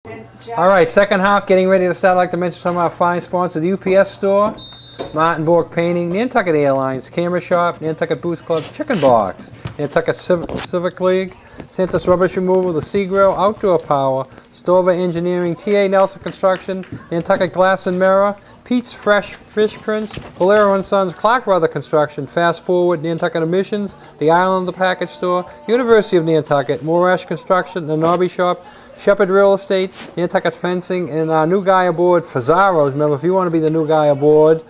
All right, second half, getting ready to start. I'd like to mention some of our fine sponsors: the UPS Store, Martin Borg Painting, Nantucket Airlines, Camera Shop, Nantucket Boots Club, Chicken Box, Nantucket Civic League, Santa's Rubbish Removal, the Sea Grill, Outdoor Power, Stover Engineering, TA Nelson Construction, Nantucket Glass and Mirror, Pete's Fresh Fish Prints, Valero & Sons, Clark Brother Construction, Fast Forward, Nantucket Emissions, the Islander Package Store, University of Nantucket, Morash Construction, the Nobby Shop, Shepherd Real Estate, Nantucket Fencing, and our new guy aboard, Fazzaro's. Remember, if you want to be the new guy aboard,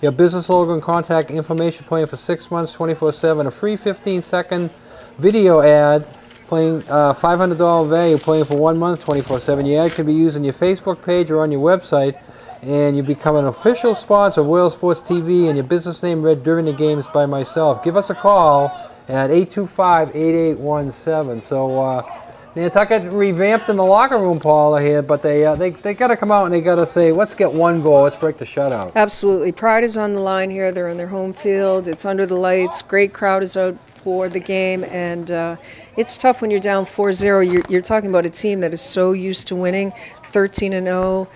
your business logo and contact information playing for 6 months, 24/7, a free 15-second video ad playing $500 value playing for 1 month, 24/7. Your ad can be used on your Facebook page or on your website, and you become an official sponsor of Wales Sports TV, and your business name read during the games by myself. Give us a call at 825-8817. So Nantucket revamped in the locker room, Paula, here, but they got to come out and they got to say, let's get one goal, let's break the shutout. Absolutely. Pride is on the line here. They're in their home field. It's under the lights. Great crowd is out for the game, and it's tough when you're down 4-0. You're talking about a team that is so used to winning, 13-0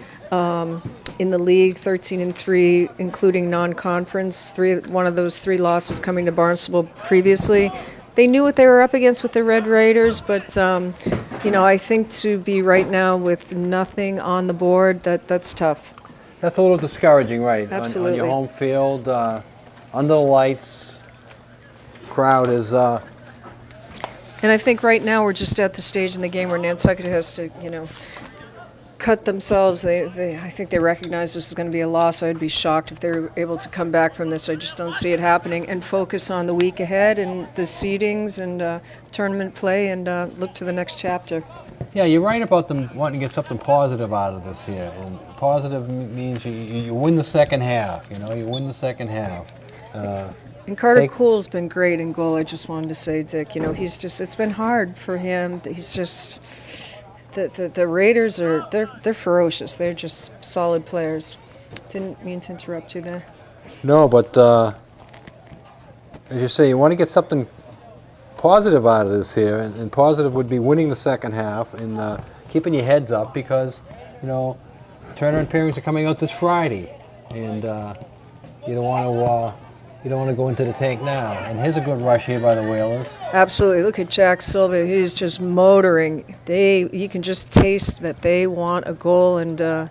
in the league, 13-3, including non-conference. One of those 3 losses coming to Barstable previously. They knew what they were up against with the Red Raiders, but I think to be right now with nothing on the board, that's tough. That's a little discouraging, right? Absolutely. On your home field, under the lights, crowd is. And I think right now we're just at the stage in the game where Nantucket has to, cut themselves. I think they recognize this is going to be a loss. I'd be shocked if they were able to come back from this. I just don't see it happening, and focus on the week ahead and the seedings and tournament play, and look to the next chapter. Yeah, you're right about them wanting to get something positive out of this here. And positive means you win the second half. You win the second half. And Carter Cool's been great in goal. I just wanted to say, Dick. It's been hard for him. He's just. The Raiders they're ferocious. They're just solid players. Didn't mean to interrupt you there. No, but as you say, you want to get something positive out of this here, and positive would be winning the second half and keeping your heads up because tournament pairings are coming out this Friday, and you don't want to. You don't want to go into the tank now. And here's a good rush here by the Whalers. Absolutely. Look at Jack Silva. He's just motoring. You can just taste that they want a goal, and you're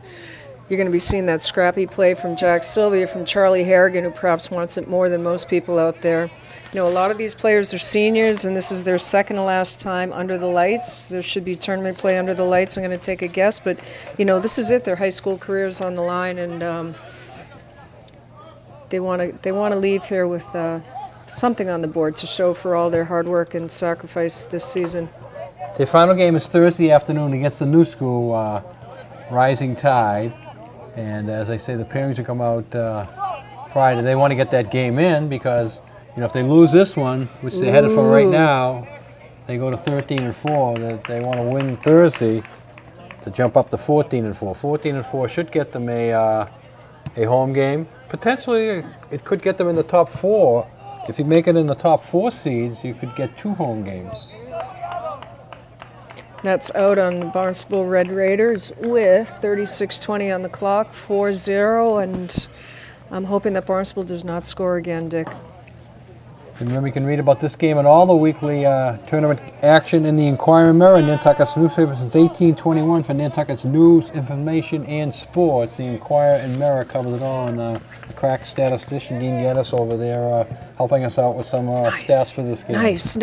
going to be seeing that scrappy play from Jack Silva, from Charlie Harrigan, who perhaps wants it more than most people out there. A lot of these players are seniors, and this is their second to last time under the lights. There should be tournament play under the lights, I'm going to take a guess. But, this is it. Their high school careers on the line, and They want to leave here with something on the board to show for all their hard work and sacrifice this season. Their final game is Thursday afternoon against the new school, Rising Tide. And as I say, the pairings will come out Friday. They want to get that game in because if they lose this one, which they're headed for right now, they go to 13-4. They want to win Thursday to jump up to 14-4. 14-4 should get them a home game. Potentially, it could get them in the top 4. If you make it in the top 4 seeds, you could get 2 home games. That's out on the Barstable Red Raiders with 36:20 on the clock, 4-0, and I'm hoping that Barstable does not score again, Dick. And remember, you can read about this game and all the weekly tournament action in the Inquirer Mirror, Nantucket's newspaper since 1821 for Nantucket's news, information, and sports. The Inquirer and Mirror covers it all, and the crack statistician Dean Geddes over there helping us out with some stats for this game. Nice.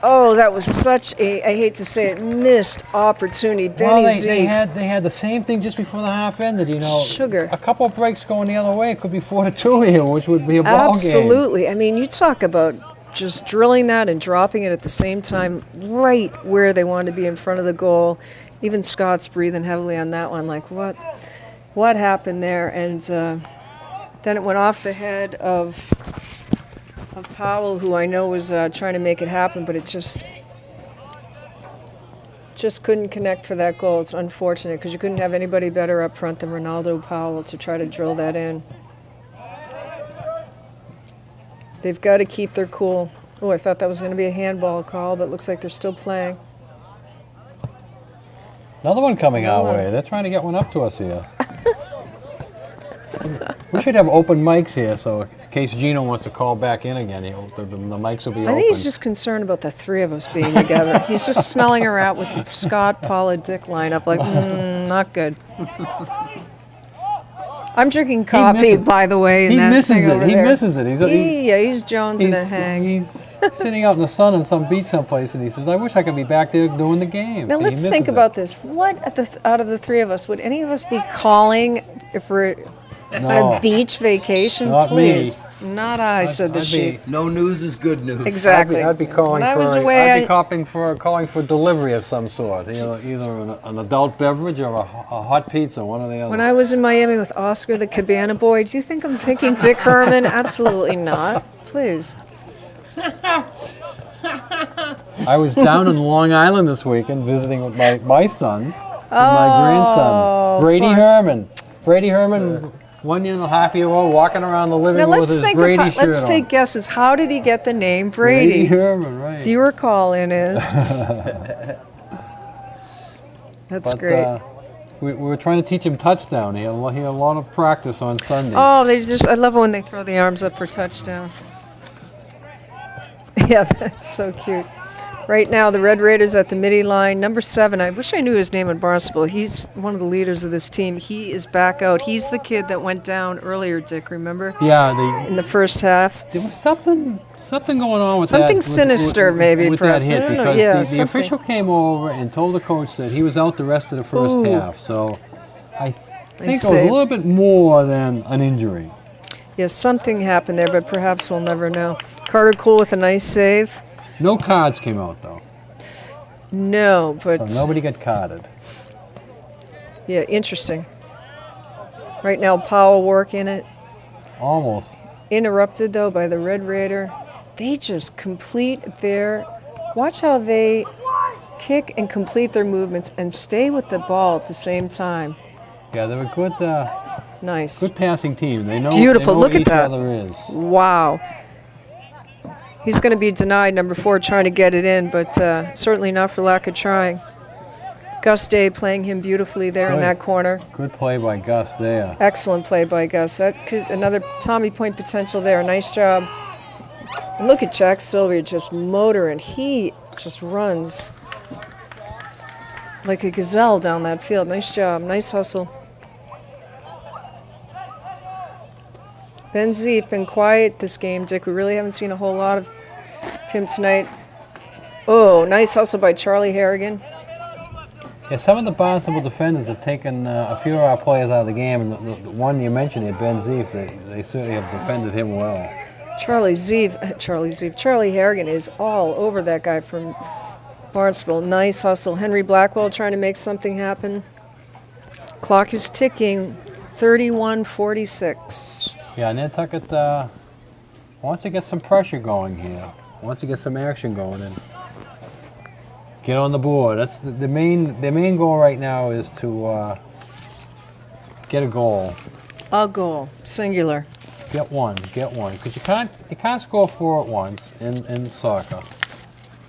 Oh, that was such a, I hate to say it, missed opportunity. Benny they had the same thing just before the half ended, Sugar. A couple of breaks going the other way, it could be 4-2 here, which would be a ball game. Absolutely. I mean, you talk about just drilling that and dropping it at the same time right where they wanted to be in front of the goal. Even Scott's breathing heavily on that one, like, what happened there? And then it went off the head of Powell, who I know was trying to make it happen, but it just couldn't connect for that goal. It's unfortunate because you couldn't have anybody better up front than Ronaldo Powell to try to drill that in. They've got to keep their cool. Oh, I thought that was going to be a handball call, but it looks like they're still playing. Another one coming our Another way. They're trying to get one up to us here. We should have open mics here, so in case Gino wants to call back in again, the mics will be open. I think he's just concerned about the three of us being together. He's just smelling her out with the Scott, Paula, Dick lineup, like, not good. I'm drinking coffee, by the way. He misses thing it. over He there. misses it. He's jonesing a hang. He's sitting out in the sun on some beach someplace, and he says, "I wish I could be back there doing the game." Now So he let's think misses it. about this. What out of the three of us would any of us be calling if we're on No. a beach vacation? Not me. Please, not I," said the I'd sheep. No news is good news. Exactly. I'd be calling When I for. was away, I'd be calling for delivery of some sort. Either an adult beverage or a hot pizza, one or the other. When I was in Miami with Oscar, the Cabana Boy, do you think I'm thinking Dick Herman? Absolutely not. Please. I was down in Long Island this weekend visiting with my son and my grandson, Brady fun. Herman. Brady Herman, 1.5-year-old, walking around the living Now room with let's his think Brady of shirt let's on. take guesses. How did he get the name Brady Brady? Herman, right? Viewer call in is. That's But, great. we were trying to teach him touchdown. He had a lot of practice on Sunday. Oh, I love it when they throw the arms up for touchdown. Yeah, that's so cute. Right now, the Red Raiders at the midi line. Number 7, I wish I knew his name at Barstable. He's one of the leaders of this team. He is back out. He's the kid that went down earlier, Dick, remember? Yeah, In the first half. there was something going on with Something that. sinister, maybe, with perhaps. that hit, I don't know. because Yeah, the something. official came over and told the coach that he was out the rest of the first Ooh. half. So I think it was a save. little bit more than an injury. Yes, something happened there, but perhaps we'll never know. Carter Cool with a nice save. No cards came out, though. No, but So nobody got carded. yeah, interesting. Right now, Powell working it. Almost. Interrupted, though, by the Red Raider. They just complete their... Watch how they kick and complete their movements and stay with the ball at the same time. Yeah, they were good. Nice. Good passing team. They know. Beautiful. They know Look what at that. Each other is. Wow. He's going to be denied, number 4, trying to get it in, but certainly not for lack of trying. Gus Day playing him beautifully there in Good. that corner. Good play by Gus there. Excellent play by Gus. That's another Tommy point potential there. Nice job. And look at Jack Sylvia just motoring. He just runs like a gazelle down that field. Nice job. Nice hustle. Ben Zeep been quiet this game, Dick. We really haven't seen a whole lot of him tonight. Oh, nice hustle by Charlie Harrigan. Yeah, some of the Barstable defenders have taken a few of our players out of the game, and the one you mentioned here, Ben Zeef, they certainly have defended him well. Charlie Harrigan is all over that guy from Barnstable. Nice hustle. Henry Blackwell trying to make something happen. Clock is ticking. 31:46. Yeah, Nantucket wants to get some pressure going here. Wants to get some action going and get on the board. That's the main goal right now is to get a goal. A goal, singular. Get one, because you can't score 4 at once in soccer.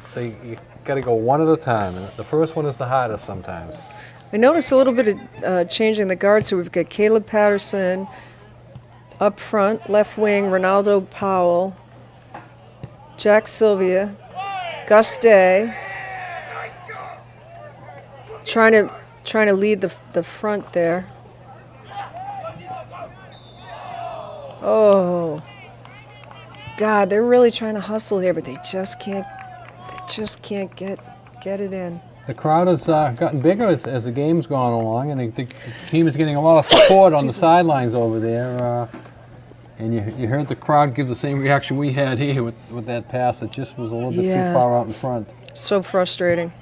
So you got to go one at a time, and the first one is the hardest sometimes. I noticed a little bit of changing the guard, so we've got Caleb Patterson up front, left wing, Ronaldo Powell, Jack Sylvia, Gus Day, trying to lead the front there. Oh, God, they're really trying to hustle here, but they just can't get it in. The crowd has gotten bigger as the game's gone along, and the team is getting a lot of support on the sidelines over there. And you heard the crowd give the same reaction we had here with that pass. It just was a little bit too far out in front. So frustrating.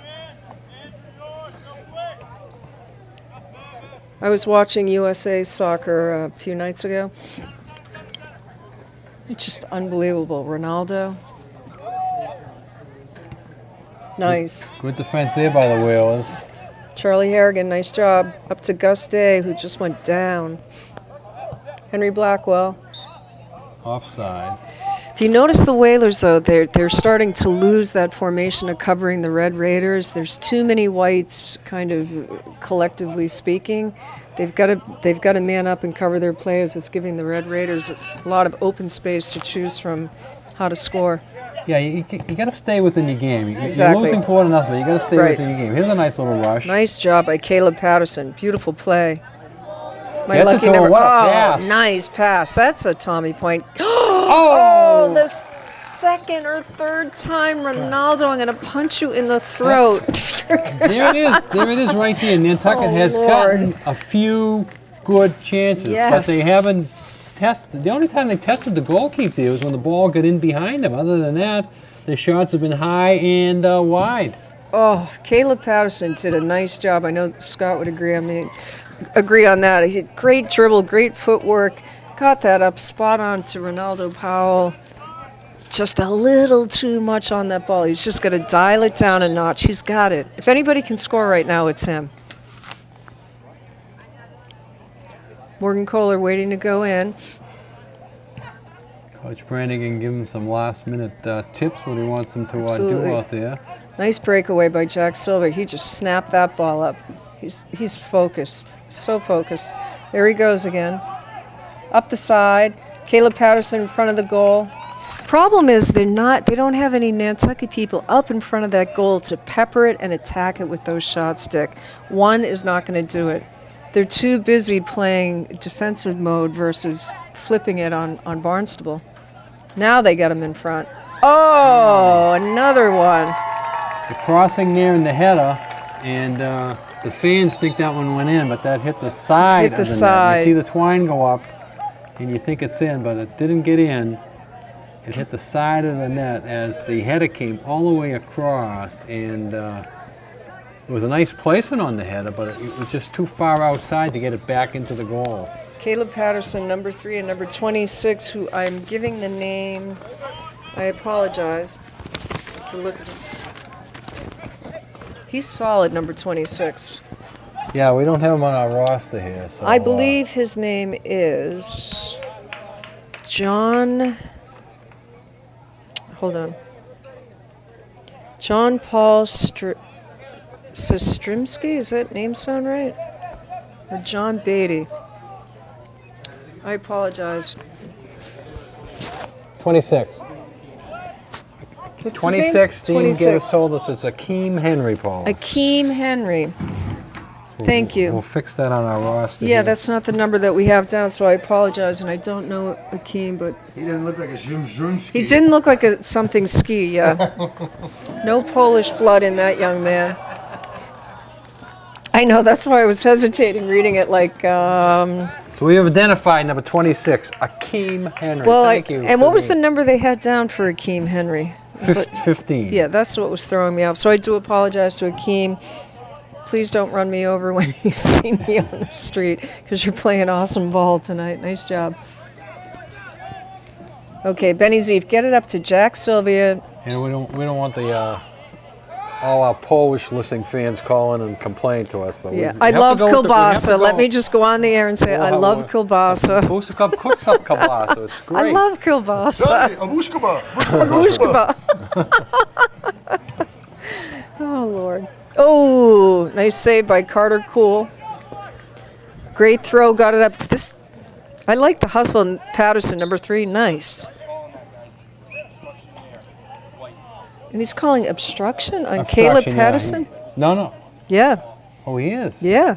I was watching USA Soccer a few nights ago. It's just unbelievable. Ronaldo. Nice. Good defense there by the Whalers. Charlie Harrigan, nice job. Up to Gus Day, who just went down. Henry Blackwell. Offside. If If you notice the Whalers, though, they're starting to lose that formation of covering the Red Raiders. There's too many whites, kind of collectively speaking. They've got to man up and cover their players. It's giving the Red Raiders a lot of open space to choose from how to score. Yeah, you got to stay within your game. Exactly. You're losing 4-0, but you got to stay Right. within your game. Here's a nice little rush. Nice job by Caleb Patterson. Beautiful play. My That's a lucky goal. number. What a Oh, pass. nice pass. That's a Tommy point. Oh! Oh, the second or third time, Ronaldo, I'm going to punch you in the throat. There it is. There it is right there. Nantucket Oh, has Lord. gotten a few good chances, but Yes. they haven't tested. The only time they tested the goalkeeper there was when the ball got in behind them. Other than that, the shots have been high and wide. Oh, Caleb Patterson did a nice job. I know Scott would agree on that. He had great dribble, great footwork. Got that up spot on to Ronaldo Powell. Just a little too much on that ball. He's just got to dial it down a notch. He's got it. If anybody can score right now, it's him. Morgan Kohler waiting to go in. Coach Brannigan give him some last-minute tips what he wants them to do Absolutely. out there. Nice breakaway by Jack Silver. He just snapped that ball up. He's focused, so focused. There he goes again. Up the side. Caleb Patterson in front of the goal. Problem is they don't have any Nantucket people up in front of that goal to pepper it and attack it with those shots, Dick. One is not going to do it. They're too busy playing defensive mode versus flipping it on Barnstable. Now they got him in front. Oh, another one. The crossing there in the header, and the fans think that one went in, but that hit the side Hit of the the net. side. You see the twine go up, and you think it's in, but it didn't get in. It hit the side of the net as the header came all the way across, and it was a nice placement on the header, but it was just too far outside to get it back into the goal. Caleb Patterson, number 3, and number 26, who I'm giving the name, I apologize to look at him. He's solid, number 26. Yeah, we don't have him on our roster here. So, I believe his name is John. Hold on. John Paul Sestrimsky, is that name sound right? Or John Beatty? I apologize. 26. What's his 26, name? Dean Geddes 26. told us it's Akeem Henry, Paul. Akeem Henry. Thank you. We'll fix that on our roster. Yeah, here. that's not the number that we have down, so I apologize, and I don't know Akeem, but He didn't look like a Zumzumski. he didn't look like a something ski, yeah. No Polish blood in that young man. I know, that's why I was hesitating reading it like, So we have identified number 26, Akeem Henry. well, Thank you. and what was the number they had down for Akeem Henry? It was like- 15. yeah, that's what was throwing me off. So I do apologize to Akeem. Please don't run me over when you see me on the street, because you're playing awesome ball tonight. Nice job. Okay, Benny Zeef, get it up to Jack Sylvia. And we don't want the all our Polish listening fans calling and complain to us. But Yeah, we I have to love go with the- we have to kielbasa. go- Let me just go on the air and say I love kielbasa. Busa cooks up kielbasa. It's great. I love kielbasa. Sonny, Abushkaba. Bushkaba. Oh, Lord. Oh, nice save by Carter Cool. Great throw, got it up. I like the hustle in Patterson, number 3. Nice. And he's calling obstruction on Caleb Obstruction, yeah. Patterson? No. Yeah, Oh, he is. yeah.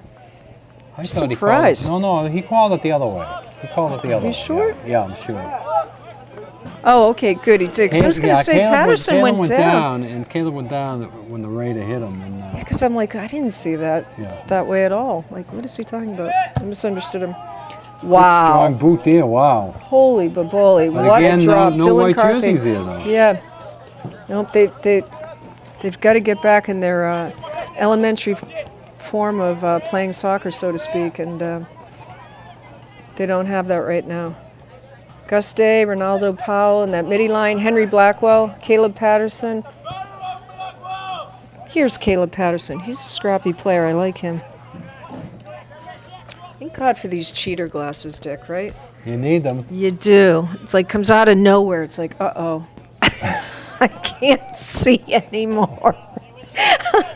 I thought he Surprised. called it. No, he called it the other way. He called it the other way. sure? Yeah, I'm sure. Oh, okay, good. He did. 'Cause I was going to say Patterson Caleb went down. and Caleb went down when the Raider hit him. And, Because I'm like, I didn't see that Yeah. that way at all. Like, what is he talking about? I misunderstood him. Wow. strong boot there. Wow. Holy baboli. But What again, a drop. no Dylan white Carthy. jerseys there though. Yeah. Nope, they've got to get back in their elementary form of playing soccer, so to speak, and they don't have that right now. Gus Day, Ronaldo Powell, and that midi line, Henry Blackwell, Caleb Patterson. Here's Caleb Patterson. He's a scrappy player. I like him. Thank God for these cheater glasses, Dick, right? You need them. You do. It's like comes out of nowhere. It's like, uh-oh. I can't see anymore.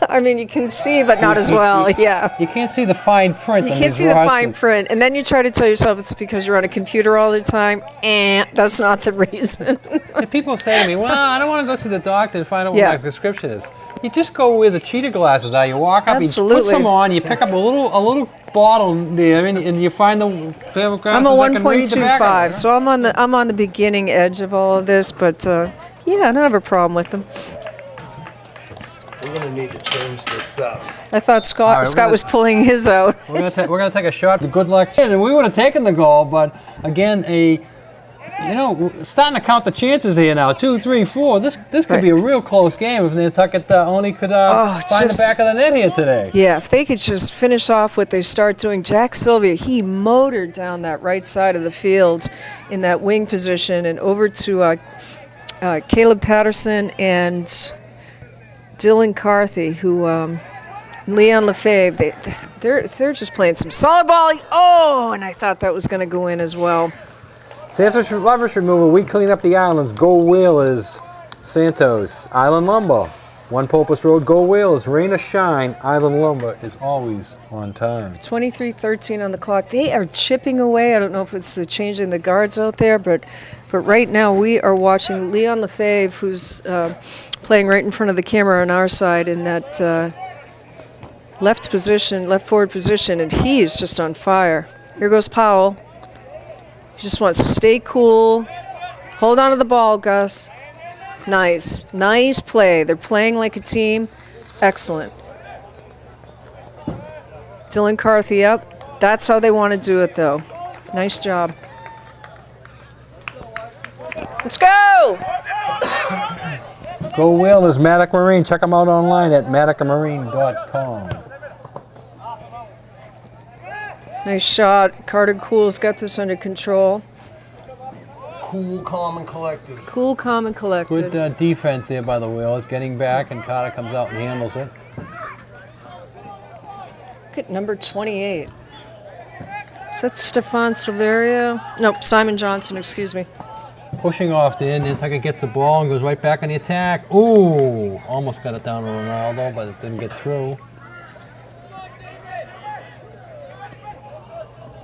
I mean, you can see, but not as well. Yeah. You can't see the fine print. You on can't these see the fine rosters. print, and then you try to tell yourself it's because you're on a computer all the time. That's not the reason. And people say to me, well, I don't want to go see the doctor to find out what Yeah. my prescription is. You just go where the cheetah glasses are. You walk up, you Absolutely. put some on, you pick up a little bottle there, and you find the pair of glasses I'm a that can read the back of it, 1.25, so I'm on the beginning edge of all of this, but yeah, I don't have a problem with them. We're gonna need to change this up. I thought All right, Scott was pulling his out. We're gonna take a shot. Good luck. And we would have taken the goal, but again, we're starting to count the chances here now. 2, 3, 4. This could be a real close game if Nantucket only could find the back of the net here today. Yeah, if they could just finish off what they start doing. Jack Sylvia, he motored down that right side of the field in that wing position and over to Caleb Patterson and Dylan Carthy, who Leon Lefebvre. They're just playing some solid ball. Oh, and I thought that was going to go in as well. Santos Rubbish Removal, we clean up the islands. Go Whalers, Santos. Island Lumber, 1 Popus Road, Go Whalers. Rain or shine, Island Lumber is always on time. 23:13 on the clock. They are chipping away. I don't know if it's the changing the guards out there, but right now we are watching Leon Lefebvre, who's playing right in front of the camera on our side in that left forward position, and he is just on fire. Here goes Powell. He just wants to stay cool. Hold on to the ball, Gus. Nice play. They're playing like a team. Excellent. Dylan Carthy up. That's how they want to do it, though. Nice job. Let's go! Go Whalers, Maddock Marine. Check them out online at maddockmarine.com. Nice shot. Carter Cool's got this under control. Cool, calm, and collected. Cool, calm, and collected. Good defense there by the Whalers. Getting back, and Carter comes out and handles it. Look at number 28. Is that Stefan Silverio? Nope, Simon Johnson, excuse me. Pushing off there, Nantucket gets the ball and goes right back on the attack. Ooh, almost got it down to Ronaldo, but it didn't get through.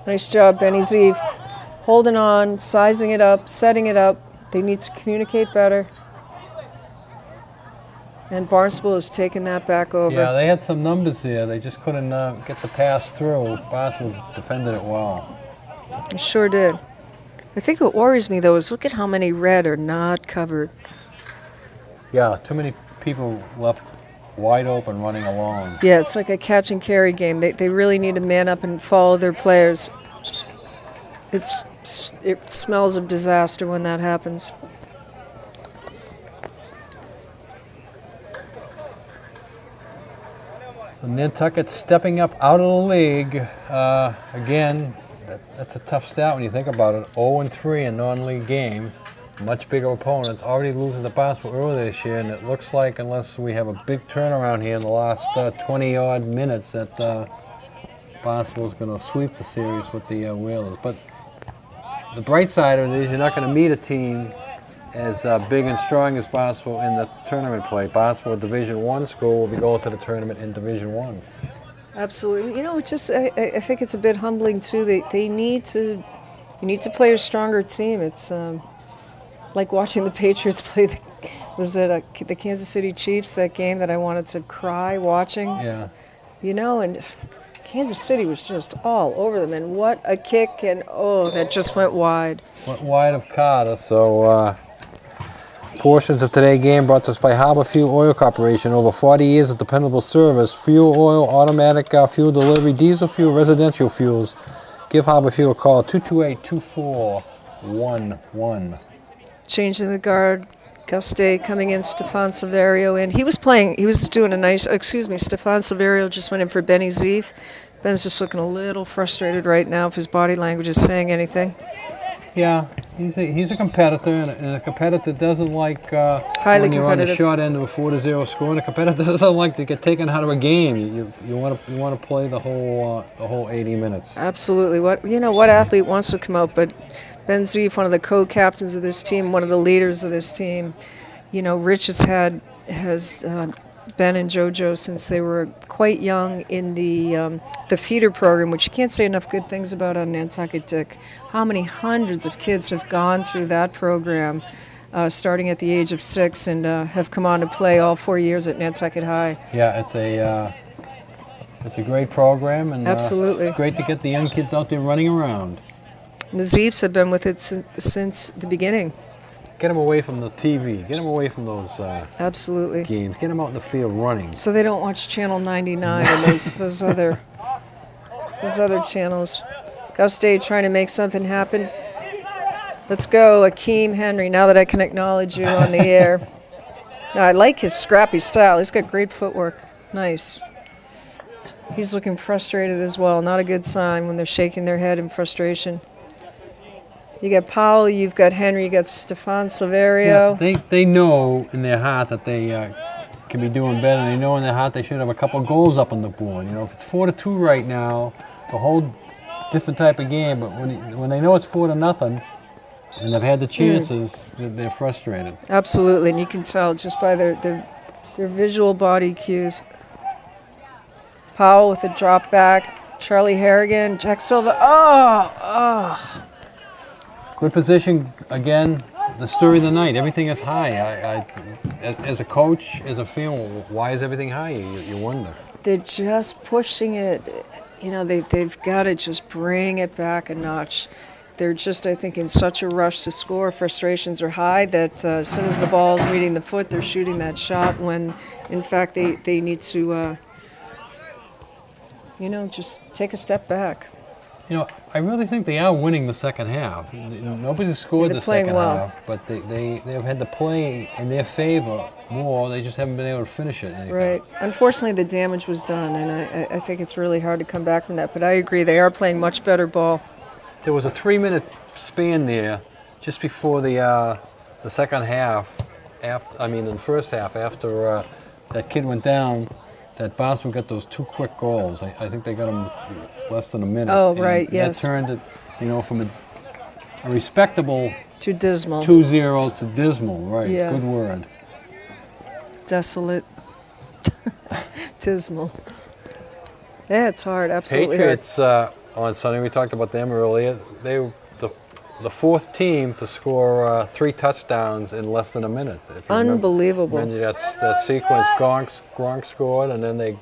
Nice job, Benny Zeev. Holding on, sizing it up, setting it up. They need to communicate better. And Barstable has taken that back over. Yeah, they had some numbers there. They just couldn't get the pass through. Barstable defended it well. It sure did. I think what worries me, though, is look at how many red are not covered. Yeah, too many people left wide open running along. Yeah, it's like a catch and carry game. They really need to man up and follow their players. It smells of disaster when that happens. So Nantucket stepping up out of the league. Again, that's a tough stat when you think about it. 0-3 in non-league games. Much bigger opponents. Already losing to Barstable earlier this year, and it looks like unless we have a big turnaround here in the last 20-odd minutes that Barstable's going to sweep the series with the Whalers. But the bright side of it is you're not going to meet a team as big and strong as Barstable in the tournament play. Barstable, Division I school, will be going to the tournament in Division I. Absolutely. You know, it just I think it's a bit humbling too. You need to play a stronger team. It's like watching the Patriots play the Kansas City Chiefs, that game that I wanted to cry watching. Yeah. You know, and Kansas City was just all over them, and what a kick, and oh, that just went wide. Went wide of Carter, so portions of today's game brought to us by Harbor Fuel Oil Corporation. Over 40 years of dependable service, fuel oil, automatic fuel delivery, diesel fuel, residential fuels. Give Harbor Fuel a call, 228-2411. Changing the guard, Gus Day coming in, Stefan Silverio in. He was doing a nice, Stefan Silverio just went in for Benny Zeev. Ben's just looking a little frustrated right now if his body language is saying anything. Yeah, he's a competitor, and a competitor doesn't like Highly when you're on the competitive. short end of a 4-0 score. And a competitor doesn't like to get taken out of a game. You want to play the whole 80 minutes. Absolutely. What athlete wants to come out? But Ben Zeef, one of the co-captains of this team, one of the leaders of this team. Rich has Ben and JoJo since they were quite young in the feeder program, which you can't say enough good things about on Nantucket Dick. How many hundreds of kids have gone through that program, starting at the age of 6, and have come on to play all 4 years at Nantucket High? Yeah, it's a great program, and Absolutely. it's great to get the young kids out there running around. The Zeefs have been with it since the beginning. Get them away from the TV. Get them away from those Absolutely. games. Get them out in the field running. So they don't watch Channel 99 and those other channels. Gus Day trying to make something happen. Let's go, Akeem Henry, now that I can acknowledge you on the air. Now, I like his scrappy style. He's got great footwork. Nice. He's looking frustrated as well. Not a good sign when they're shaking their head in frustration. You got Powell, you've got Henry, you got Stefan Silverio. Yeah, they know in their heart that they can be doing better. They know in their heart they should have a couple of goals up on the board. If it's 4-2 right now, it's a whole different type of game. But when they know it's 4-0 and they've had the chances, they're frustrated. Absolutely, and you can tell just by their visual body cues. Powell with a drop back. Charlie Harrigan, Jack Silva. Oh. Good position again. The story of the night. Everything is high. As a coach, as a fan, why is everything high? You wonder. They're just pushing it. They've got to just bring it back a notch. They're just, I think, in such a rush to score. Frustrations are high that as soon as the ball's meeting the foot, they're shooting that shot when, in fact, they need to, just take a step back. I really think they are winning the second half. Nobody scored They're the playing second well. half, but they've had to play in their favor more. They just haven't been able to finish it. Anyhow. Right. Unfortunately, the damage was done, and I think it's really hard to come back from that. But I agree, they are playing much better ball. There was a 3-minute span there just before the second half. In the first half, after that kid went down, that Barstable got those 2 quick goals. I think they got them less than a minute. Oh, And right, yes. That turned it, from a respectable Too dismal. 2-0 to dismal. Right. Yeah. Good word. Desolate. Dismal. Yeah, it's hard. Absolutely hard. Patriots on Sunday, we talked about them earlier. They were the 4th team to score 3 touchdowns in less than a minute. If you Unbelievable. remember that sequence, Gronk scored, and then they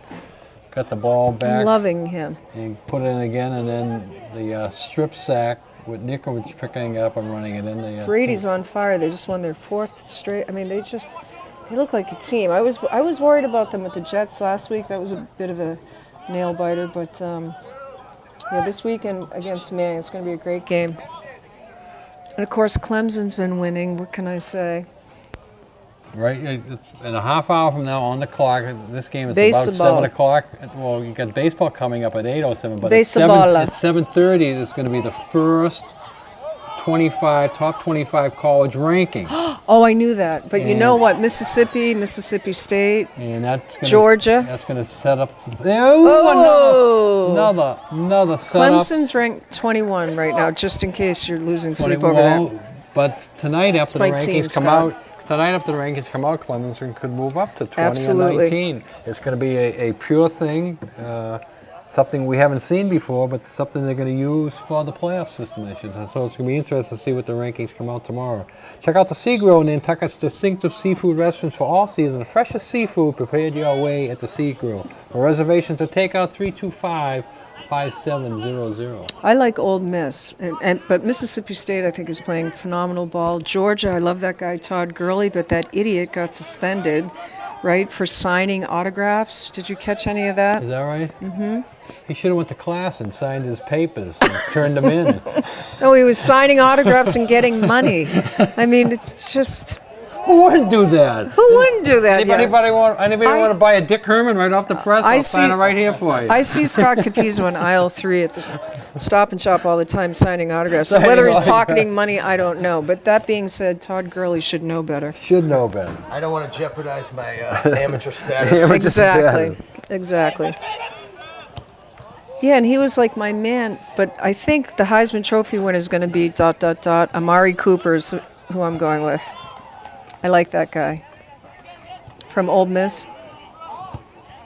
got the ball back. Loving him. And put it in again, and then the strip sack with Nikovic picking it up and running it in. Brady's on fire. They just won their 4th straight. They look like a team. I was worried about them with the Jets last week. That was a bit of a nail biter, but this weekend against Maine, it's going to be a great game. And of course, Clemson's been winning. What can I say? Right, in a half hour from now on the clock, this game is Baseball. about 7 o'clock. Well, you got baseball coming up at 8:07, but Baseball. at 7:30, there's going to be the first top 25 college ranking. Oh, I knew that. But you know And- what? Mississippi State, And that's gonna, Georgia. That's going to set up. Oh! Another setup. Clemson's ranked 21 right now, just in case you're losing sleep over that. But tonight, after the my team, rankings come Scott. out, Clemson could move up to 20 Absolutely. and 19. It's going to be a pure thing, something we haven't seen before, but something they're going to use for the playoff system this year. So it's going to be interesting to see what the rankings come out tomorrow. Check out the Sea Grill, Nantucket's distinctive seafood restaurants for all seasons. The freshest seafood prepared your way at the Sea Grill. For reservations or takeout, 325-5700. I like Ole Miss, but Mississippi State I think is playing phenomenal ball. Georgia, I love that guy Todd Gurley, but that idiot got suspended, right, for signing autographs. Did you catch any of that? Is that right? Mm-hmm. He should have went to class and signed his papers and turned them in. No, he was signing autographs and getting money. I mean, it's just, Who wouldn't do that? Who wouldn't do that? Anybody want to buy a Dick Herman right off the press? I'll sign it right here for you. I see Scott Capizzo in aisle 3 at the Stop and Shop all the time signing autographs. So whether he's pocketing money, I don't know. But that being said, Todd Gurley should know better. Should know better. I don't want to jeopardize my amateur status. Exactly. Yeah, and he was like my man. But I think the Heisman Trophy winner is going to be ... Amari Cooper is who I'm going with. I like that guy. From Ole Miss.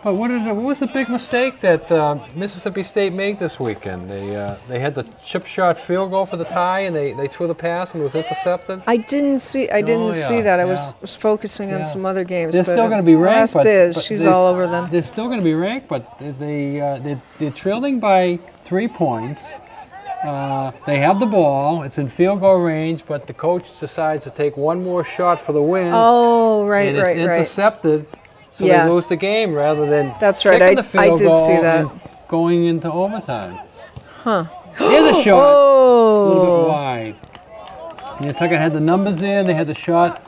But what was the big mistake that Mississippi State made this weekend? They had the chip shot field goal for the tie, and they threw the pass and it was intercepted. I didn't see that. I was focusing on some other games. They're still going to be ranked, but she's all over them. They're still going to be ranked, but they're trailing by 3 points. They have the ball. It's in field goal range, but the coach decides to take one more shot for the win. Oh, right. And it's intercepted. So they lose the game rather than That's right. kicking the field I did goal see that. and going into overtime. Huh. Here's a shot. Oh. A little bit wide. Nantucket had the numbers there. They had the shot.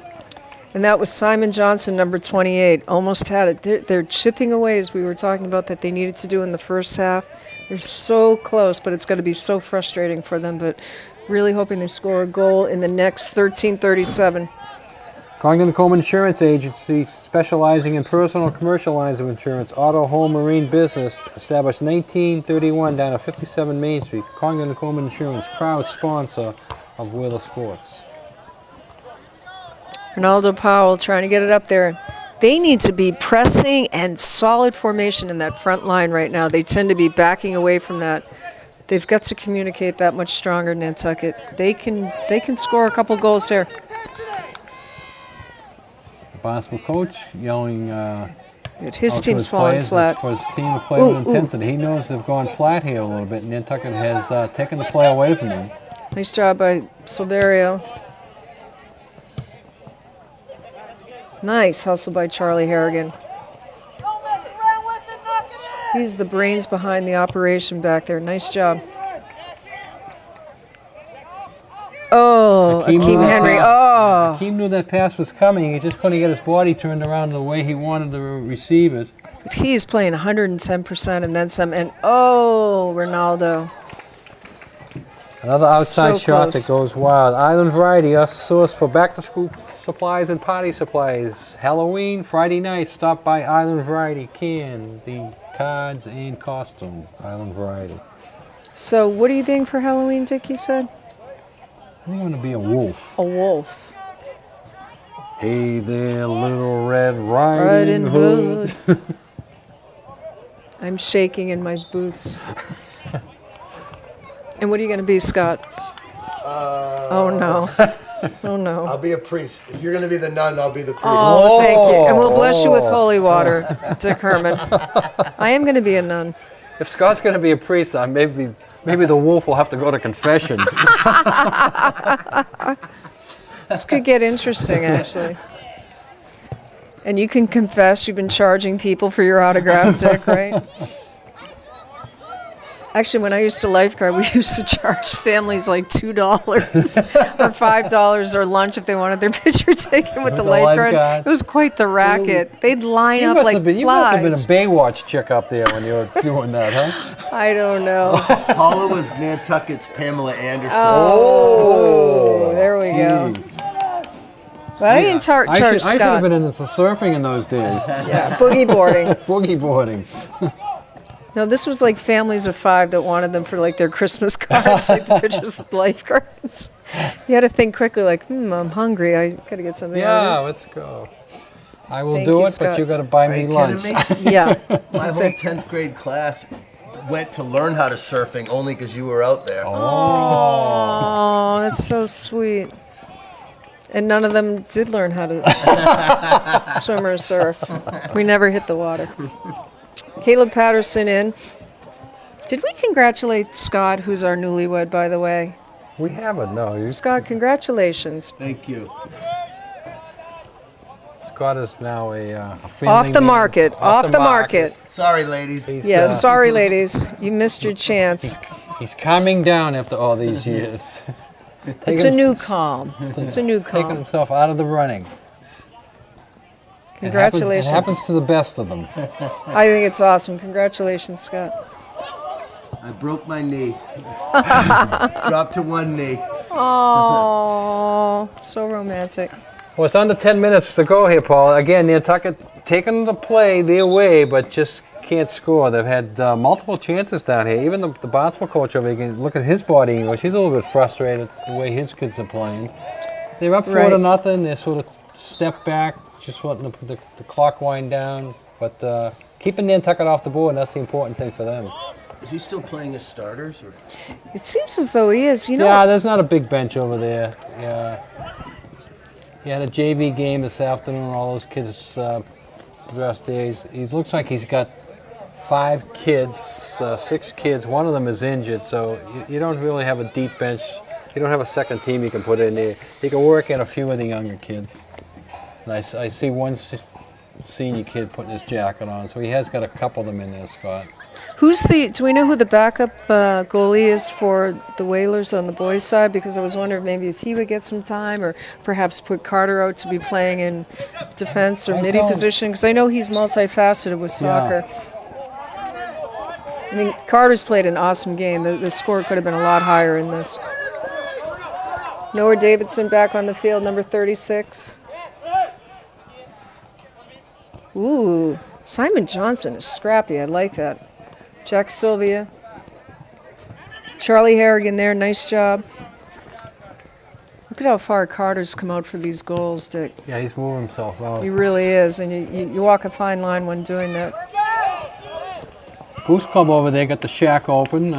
And that was Simon Johnson, number 28. Almost had it. They're chipping away, as we were talking about, that they needed to do in the first half. They're so close, but it's going to be so frustrating for them. But really hoping they score a goal in the next 13:37. Congdon Coleman Insurance Agency, specializing in personal and commercial lines of insurance, auto, home, marine business, established 1931 down at 57 Main Street. Congdon Coleman Insurance, proud sponsor of Wheeler Sports. Ronaldo Powell trying to get it up there. They need to be pressing and solid formation in that front line right now. They tend to be backing away from that. They've got to communicate that much stronger, Nantucket. They can score a couple goals here. The Barstable coach yelling his team's falling flat. For his team to play with intensity. He knows they've gone flat here a little bit. Nantucket has taken the play away from them. Nice job by Silverio. Nice hustle by Charlie Harrigan. He's the brains behind the operation back there. Nice job. Oh, Akeem Henry. Oh. Akeem knew that pass was coming. He just couldn't get his body turned around the way he wanted to receive it. But he's playing 110% and then some. And oh, Ronaldo. Another outside So shot close. that goes wild. Island Variety, our source for back-to-school supplies and party supplies. Halloween, Friday night, stop by Island Variety. The cards and costumes. Island Variety. So what are you being for Halloween, Dick, you said? I'm going to be a wolf. A wolf. Hey there, little Red Riding Hood. I'm shaking in my boots. And what are you going to be, Scott? Oh, no. Oh, no. I'll be a priest. If you're going to be the nun, I'll be the priest. Oh, thank you. And we'll bless you with holy water, Dick Herman. I am going to be a nun. If Scott's going to be a priest, maybe the wolf will have to go to confession. This could get interesting, actually. And you can confess you've been charging people for your autograph, Dick, right? Actually, when I used to lifeguard, we used to charge families like $2 or $5 or lunch if they wanted their picture taken with the lifeguards. lifeguard. It was quite the racket. They'd line up like flies. You must have been a Baywatch chick up there when you were doing that, huh? I don't know. Paula was Nantucket's Pamela Anderson. Oh, there we go. But I didn't charge I should have Scott. been into surfing in those days. Yeah, boogie boarding. Boogie boarding. No, this was like families of 5 that wanted them for like their Christmas cards, like the pictures of lifeguards. You had to think quickly, like, I'm hungry. I gotta get something out Yeah, of this. let's go. I will Thank do you, it, Scott. but you got to buy Are me you lunch. kidding me? Yeah. My That's whole it. 10th grade class went to learn how to surfing only because you were out there. Oh, that's so sweet. And none of them did learn how to swim or surf. We never hit the water. Caleb Patterson in. Did we congratulate Scott, who's our newlywed, by the way? We haven't, no. Scott, congratulations. Thank you. Scott is now a family Off the man. market. Off the market. Sorry, ladies. He's, Yeah, sorry, ladies. You missed your chance. He's calming down after all these years. It's a new calm. It's a new Taking calm. himself out of the running. Congratulations. It happens to the best of them. I think it's awesome. Congratulations, Scott. I broke my knee. Dropped to one knee. Oh, so romantic. Well, it's under 10 minutes to go here, Paul. Again, Nantucket taking the play their way, but just can't score. They've had multiple chances down here. Even the basketball coach over here, look at his body English. He's a little bit frustrated the way his kids are playing. They're up 4-0. They sort of step back, just wanting the clock wind down. But keeping Nantucket off the board, that's the important thing for them. Is he still playing his starters? Or? It seems as though he is. Yeah, there's not a big bench over there. Yeah. He had a JV game this afternoon. All those kids dressed there. He looks like he's got 5 kids, 6 kids. One of them is injured, so you don't really have a deep bench. You don't have a second team you can put in there. You can work in a few of the younger kids. And I see one senior kid putting his jacket on, so he has got a couple of them in there, Scott. Do we know who the backup goalie is for the Whalers on the boys' side? Because I was wondering maybe if he would get some time, or perhaps put Carter out to be playing in defense or midi position, because I know he's multifaceted with soccer. I mean, Carter's played an awesome game. The score could have been a lot higher in this. Noah Davidson back on the field, number 36. Ooh, Simon Johnson is scrappy. I like that. Jack Sylvia. Charlie Harrigan there, nice job. Look at how far Carter's come out for these goals, Dick. Yeah, he's moving himself out. He really is, and you walk a fine line when doing that. Goose Club over there got the shack open.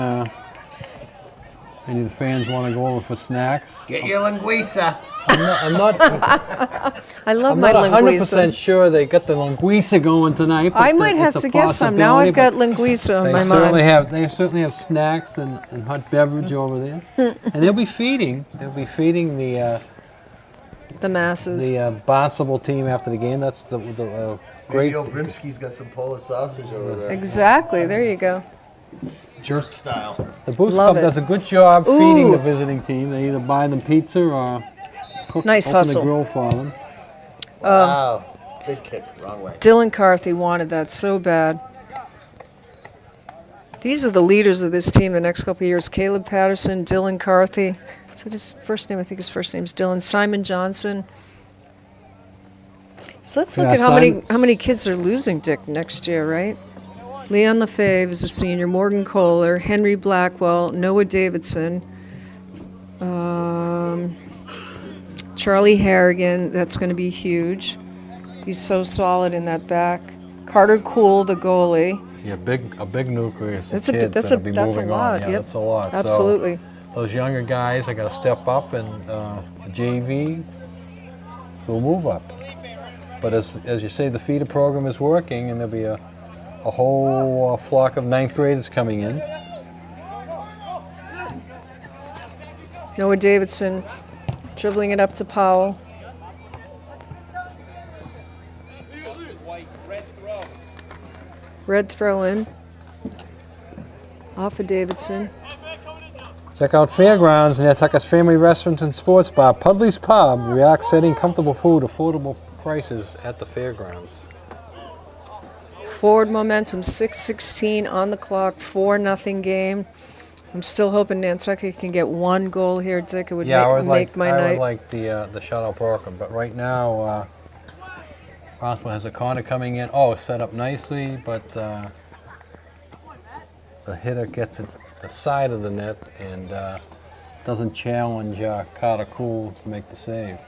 Any of the fans want to go over for snacks? Get your linguiça. I'm not I love I'm my not 100% linguiça. sure they got the linguiça going tonight. But I might have it's a to get some. Now I've got possibility, linguiça on but my mind. They certainly have snacks and hot beverage over there, and they'll be feeding. They'll be feeding the masses. Barstable team after the game. That's the great. Maybe Obrimski's got some Polish sausage over there. Exactly. There you go. Jerk style. The Boost Love Club it. does a good job feeding Ooh. the visiting team. They either buy them pizza or cook Nice open hustle. the grill for them. Wow. Big kick. Wrong way. Dylan Carthy wanted that so bad. These are the leaders of this team the next couple of years. Caleb Patterson, Dylan Carthy. Is that his first name? I think his first name's Dylan. Simon Johnson. So let's look Yeah, at how many kids are losing, Dick, next year, right? Leon Lefebvre is a senior. Morgan Kohler, Henry Blackwell, Noah Davidson, Charlie Harrigan. That's going to be huge. He's so solid in that back. Carter Cool, the goalie. Yeah, a big nucleus of That's a kids that's that'll be that's a moving lot. on. Yeah, Yep. that's a lot. Absolutely. So those younger guys are going to step up, and JV will move up. But as you say, the feeder program is working, and there'll be a whole flock of 9th graders coming in. Noah Davidson dribbling it up to Powell. Red throw in. Off of Davidson. Check out Fairgrounds, Nantucket's family restaurant and sports bar, Pudley's Pub. Relax, setting comfortable food, affordable prices at the fairgrounds. Forward momentum, 6:16 on the clock, 4-0 game. I'm still hoping Nantucket can get one goal here, Dick. It would make my night. I would like the shutout broken, but right now, Barstable has a corner coming in. Oh, set up nicely, but the hitter gets it the side of the net and doesn't challenge Carter Cool to make the save.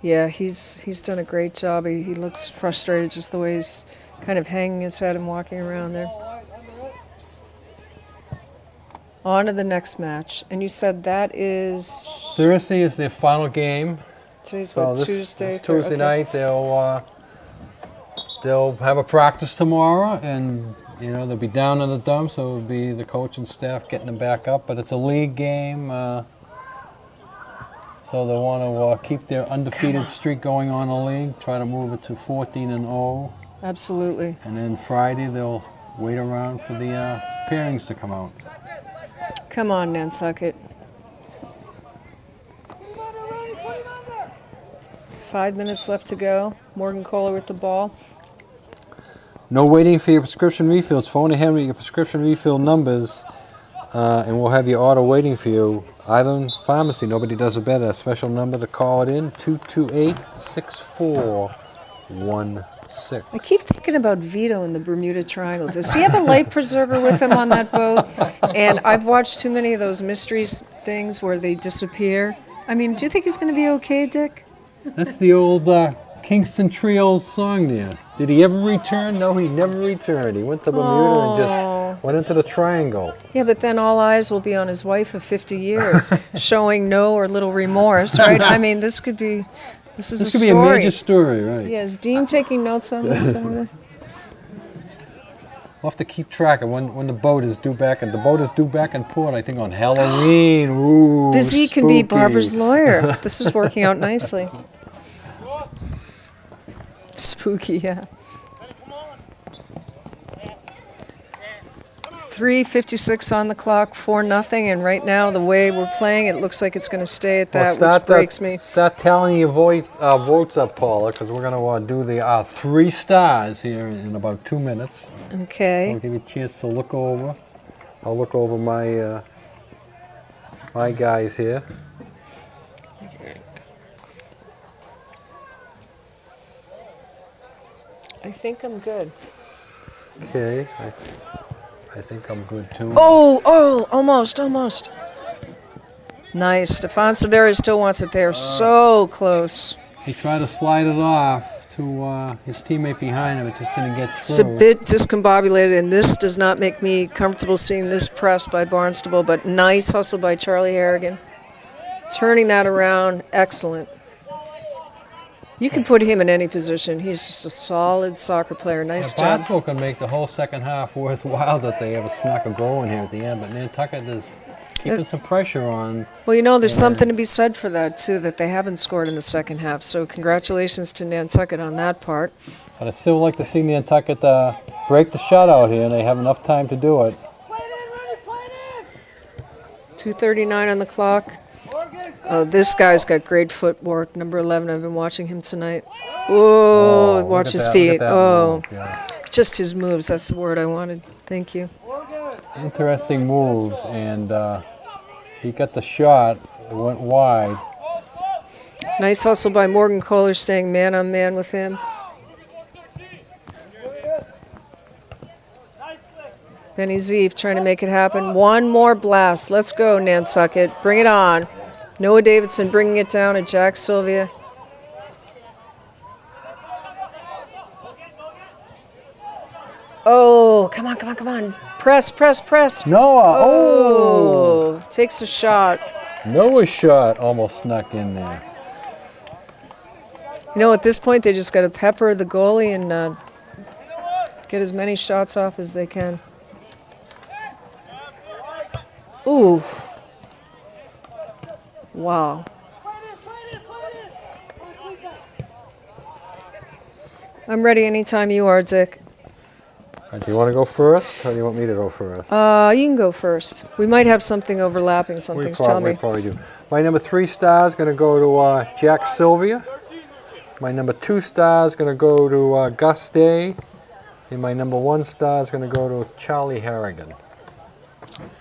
Yeah, he's done a great job. He looks frustrated just the way he's kind of hanging his head and walking around there. On to the next match. And you said that is... Thursday is their final game. Today's So what, this Tuesday? Tuesday Okay. night they'll have a practice tomorrow, and they'll be down in the dumps. So it'll be the coach and staff getting them back up. But it's a league game, so they want to keep their undefeated streak going on in the league. Try to move it to 14-0, Absolutely. and then Friday they'll wait around for the pairings to come out. Come on, Nantucket. 5 minutes left to go. Morgan Kohler with the ball. No waiting for your prescription refills. Phone to Henry your prescription refill numbers, and we'll have your order waiting for you. Island Pharmacy, nobody does it better. A special number to call it in, 228-6416. I keep thinking about Vito in the Bermuda Triangle. Does he have a life preserver with him on that boat? And I've watched too many of those mysteries things where they disappear. I mean, do you think he's going to be okay, Dick? That's the old Kingston Trio song there. Did he ever return? No, he never returned. He went to Bermuda and just went into the Triangle. Yeah, but then all eyes will be on his wife of 50 years, showing no or little remorse, right? I mean, this could be a This could story. be a major story, right? Yeah, is Dean taking notes on this? We'll have to keep track of when the boat is due back, and the boat is due back in port, I think, on Halloween. Ooh, Busy can be spooky. Barbara's lawyer. This is working out nicely. Spooky, yeah. 3:56 on the clock, 4-0, and right now the way we're playing, it looks like it's going to stay at that, which breaks me. Start tallying your votes up, Paula, because we're going to do the 3 stars here in about 2 minutes. Okay. I'll give you a chance to look over. I'll look over my my guys here. I think I'm good. Okay, I think I'm good too. Oh, almost. Nice. Stefan Severi still wants it there. So close. He tried to slide it off to his teammate behind him. It just didn't get It's a through. bit discombobulated, and this does not make me comfortable seeing this press by Barnstable, but nice hustle by Charlie Harrigan. Turning that around, excellent. You can put him in any position. He's just a solid soccer player. Nice job. Barstable can make the whole second half worthwhile that they ever snuck a goal in here at the end, but Nantucket is keeping some pressure on. Well, you know, there's something to be said for that, too, that they haven't scored in the second half. So congratulations to Nantucket on that part. But I'd still like to see Nantucket break the shutout here, and they have enough time to do it. 2:39 on the clock. Oh, this guy's got great footwork. Number 11, I've been watching him tonight. Oh, watch his feet. Oh, Yeah. just his moves. That's the word I wanted. Thank you. Interesting moves, and he got the shot. It went wide. Nice hustle by Morgan Kohler, staying man-on-man with him. Benny Zeef trying to make it happen. One more blast. Let's go, Nantucket. Bring it on. Noah Davidson bringing it down at Jack Sylvia. Oh, come on. Press. Noah! Oh, takes a shot. Noah's shot almost snuck in there. You know, at this point, they just got to pepper the goalie and get as many shots off as they can. Ooh. Wow. I'm ready anytime you are, Dick. Do you want to go first, or do you want me to go first? You can go first. We might have something overlapping, some things. Tell We me. probably do. My number 3 star is going to go to Jack Sylvia. My number 2 star is going to go to Gus Day. And my number 1 star is going to go to Charlie Harrigan.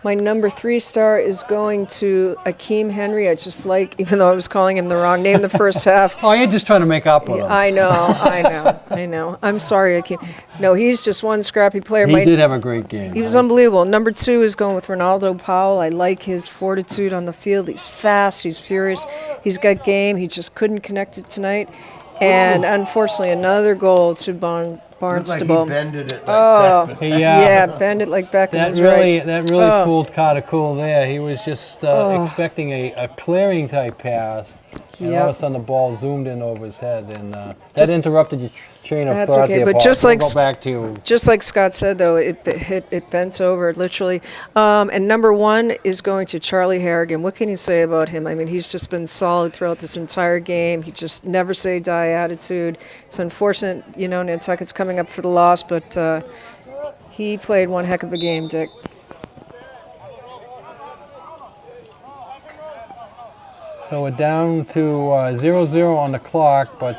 My number 3 star is going to Akeem Henry. I just like, even though I was calling him the wrong name the first half. Oh, you're just trying to make up with him. I know. I'm sorry, Akeem. No, he's just one scrappy player. He did have a great game. He was unbelievable. Number 2 is going with Ronaldo Powell. I like his fortitude on the field. He's fast. He's furious. He's got game. He just couldn't connect it tonight. And unfortunately, another goal to Barnstable. Looked like he bended it like Beckman. Yeah, bend it like Beckham. That really fooled Carter Cool there. He was just expecting a clearing type pass, and all of a sudden the ball zoomed in over his head, and that interrupted your chain of thought okay, there, but Paul. just So like we'll go back to you. Just like Scott said, though, it bent over, literally. And number 1 is going to Charlie Harrigan. What can you say about him? I mean, he's just been solid throughout this entire game. He just never say die attitude. It's unfortunate, you know, Nantucket's coming up for the loss, but he played one heck of a game, Dick. So we're down to 0-0 on the clock, but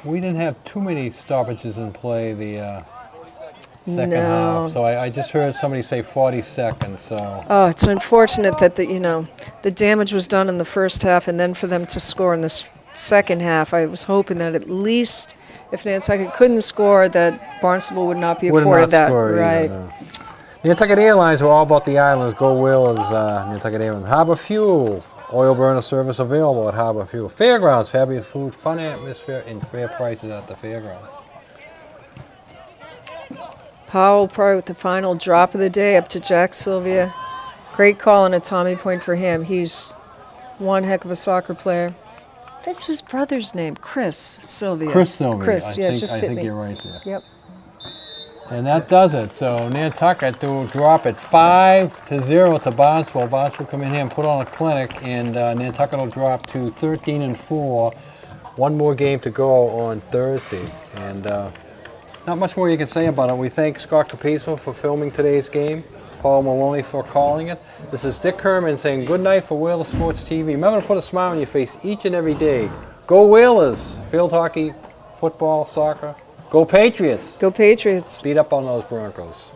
we didn't have too many stoppages in play the second No. half. So I just heard somebody say 40 seconds. So Oh, it's unfortunate that the damage was done in the first half, and then for them to score in this second half. I was hoping that at least if Nantucket couldn't score, that Barnstable would not be would afforded not that. score either, Right. no. Nantucket Airlines were all about the islands. Go Whalers, Nantucket Airlines. Harbor Fuel, oil burner service available at Harbor Fuel. Fairgrounds, fabulous food, fun atmosphere, and fair prices at the fairgrounds. Powell probably with the final drop of the day up to Jack Sylvia. Great call and a Tommy point for him. He's one heck of a soccer player. What is his brother's name? Chris Sylvia. Chris Sylvia. Chris, I just hit think me. you're right there. Yep. And that does it. So Nantucket will drop it 5-0 to Barnstable. Barnstable will come in here and put on a clinic, and Nantucket will drop to 13-4. One more game to go on Thursday, and not much more you can say about it. We thank Scott Capiso for filming today's game, Paul Maloney for calling it. This is Dick Kerman saying good night for Whaler Sports TV. Remember to put a smile on your face each and every day. Go Whalers! Field hockey, football, soccer. Go Patriots! Go Patriots. Beat up on those Broncos.